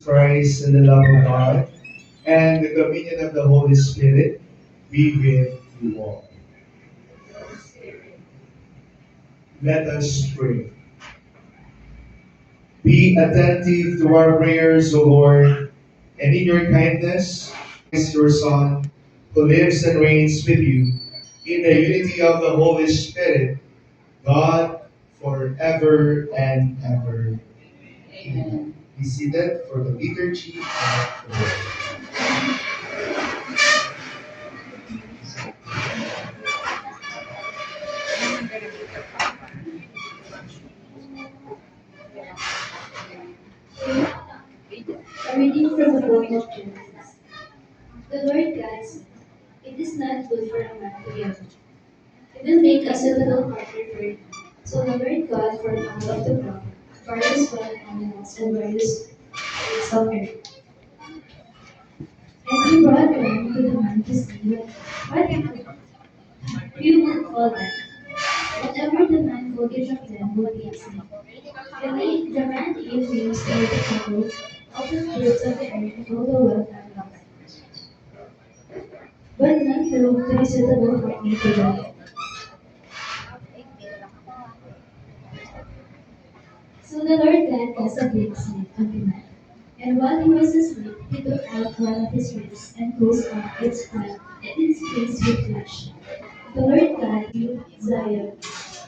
Christ and the love of God and the communion of the Holy Spirit be with you all. Let us pray. Be attentive to our prayers, O Lord, and in your kindness, is your Son, who lives and reigns with you in the unity of the Holy Spirit, God, forever and ever. Amen. Be seated for the liturgy of the Lord. A reading from the book of Genesis. The Lord God said, "It is not good for a man to be alone. I will make a suitable partner for him." So the Lord God formed out of the ground various wild animals and various birds of earth. And he brought them to the man to see what he would call them. Whatever the man called each of them would be his name. The man gave names to the cattle, all the birds of the earth, and all the wild animals. But none proved to be suitable for me to die. So the Lord God caused a deep sleep on the man. And while he was asleep, he took out one of his ribs and closed up its heart and its face with flesh. The Lord God you, Zion,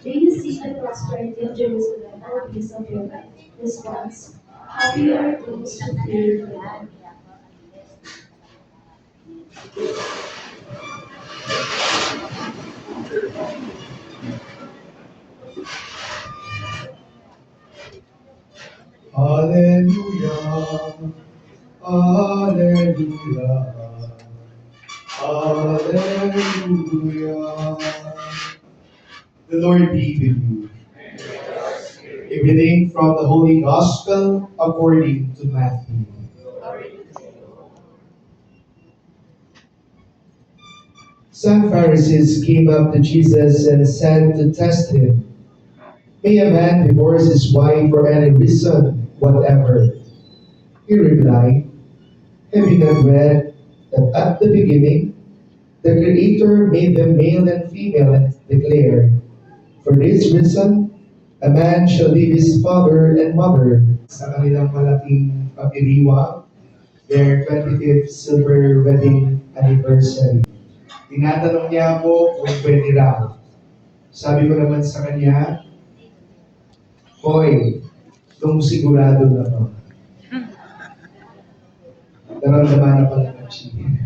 may you see the prosperity of Jerusalem all the days of your life. Response: happy are those who fear the Lord. Hallelujah. Hallelujah. Hallelujah. The Lord be with you. A reading from the Holy Gospel according to Matthew. Some Pharisees came up to Jesus and said to test him, "May a man divorce his wife for any reason whatever?" He replied, "Have you not read that at the beginning the Creator made them male and female and declared, 'For this reason, a man shall leave his father and mother,' sa kanilang malaking pagdiriwang, their 25th silver wedding anniversary. Tinatanong niya ako kung pwede raw. Sabi ko naman sa kanya, "Hoy, nung sigurado na to, naramdaman na pala ng chicken."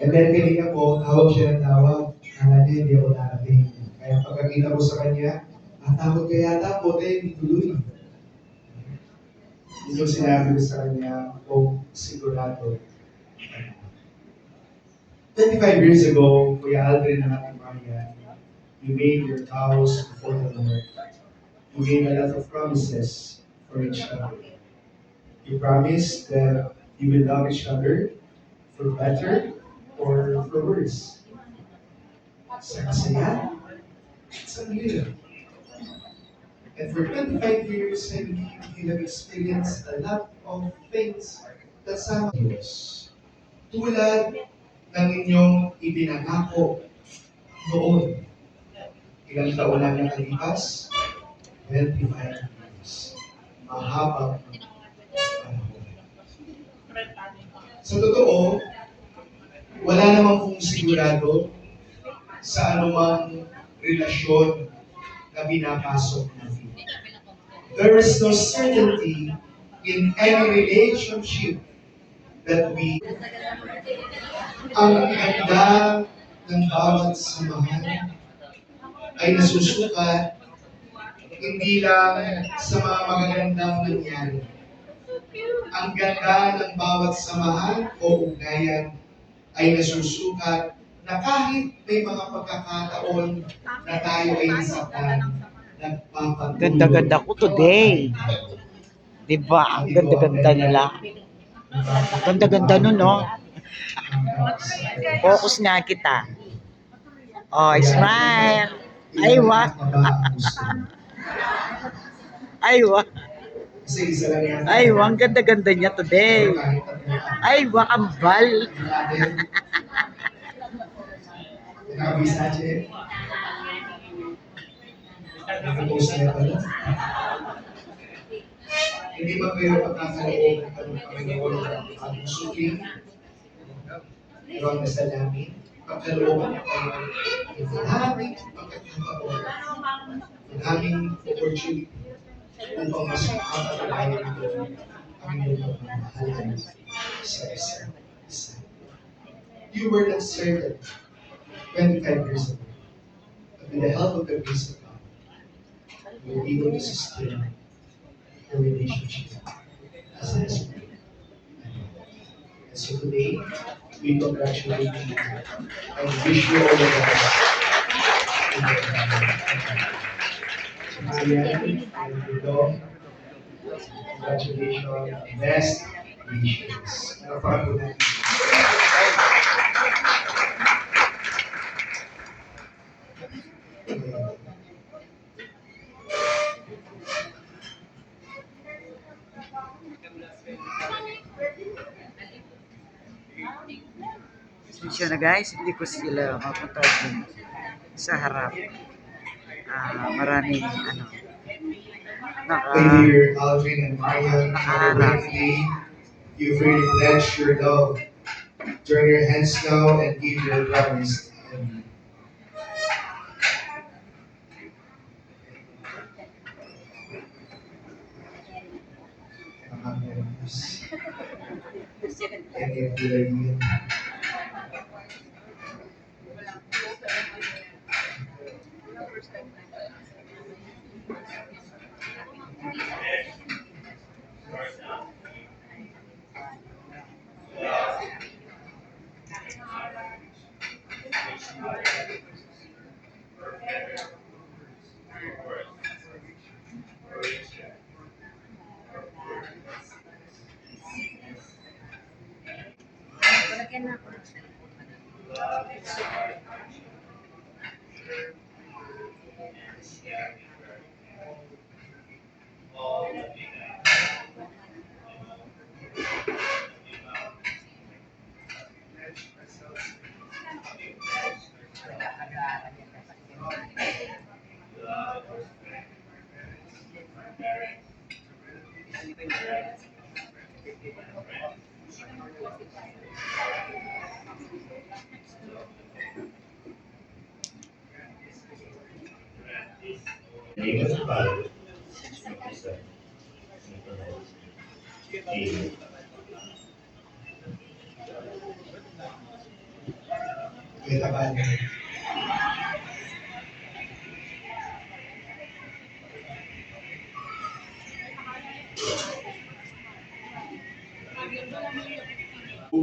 And then kanina po, tawag siya ng tawag. Kala niya hindi ako narating. Kaya pagkakita ko sa kanya, takot ka yata po, hindi tuloy. Yun yung sinabi ko sa kanya, kung sigurado. 25 years ago, Kuya Aldrin and Ate Maria, you made your vows before the Lord. You made a lot of promises for each other. You promised that You will love each other for better or for worse. Sa masaya, sa hirap. And for 25 years, I believe you have experienced a lot of things that sama Diyos. Tulad ng inyong ibinangako noon. Ilang taon lang nakalipas? 25 years. Mahabang panahon. Sa totoo, wala namang kung sigurado sa anumang relasyon na pinapasok natin. There is no certainty in any relationship that we... Ang ganda ng bawat samahan ay nasusukat hindi lang sa mga magagandang nangyari. Ang ganda ng bawat samahan o ugnayan ay nasusukat na kahit may mga pagkakataon na tayo ay nasaktan, nagpapatuloy. Ganda-ganda ko today. Diba? Ang ganda-ganda nila. Ganda-ganda nun, no? Focus nga kita. Oh, smile. Aywa. Aywa. Aywa, ang ganda-ganda niya today. Aywa, kambal. Nakabisache. Nakapost na pala. Hindi ba kayo pagkakaloob ng Panginoon ng aming suking? Pero ang nasa namin, pagkalooban niya kayo ng aming pagkakataon, ng aming opportunity upang mas makapagalayan ito ang inyong pagmamahalan sa isa't isa. You were not certain 25 years ago, but with the help of the grace of God, you were able to sustain the relationship as a husband. And so today, we congratulate you and wish you all the best. Marian and Dudong, congratulations, best wishes. Ano pa po natin? Siya na guys, hindi ko sila mapunta dun sa harap. Maraming Dear Alvin and Marian, on your wedding day, you've really pledged your love. Turn your hands now and give your promise.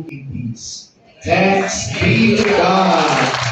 Peace. Thanks be to God.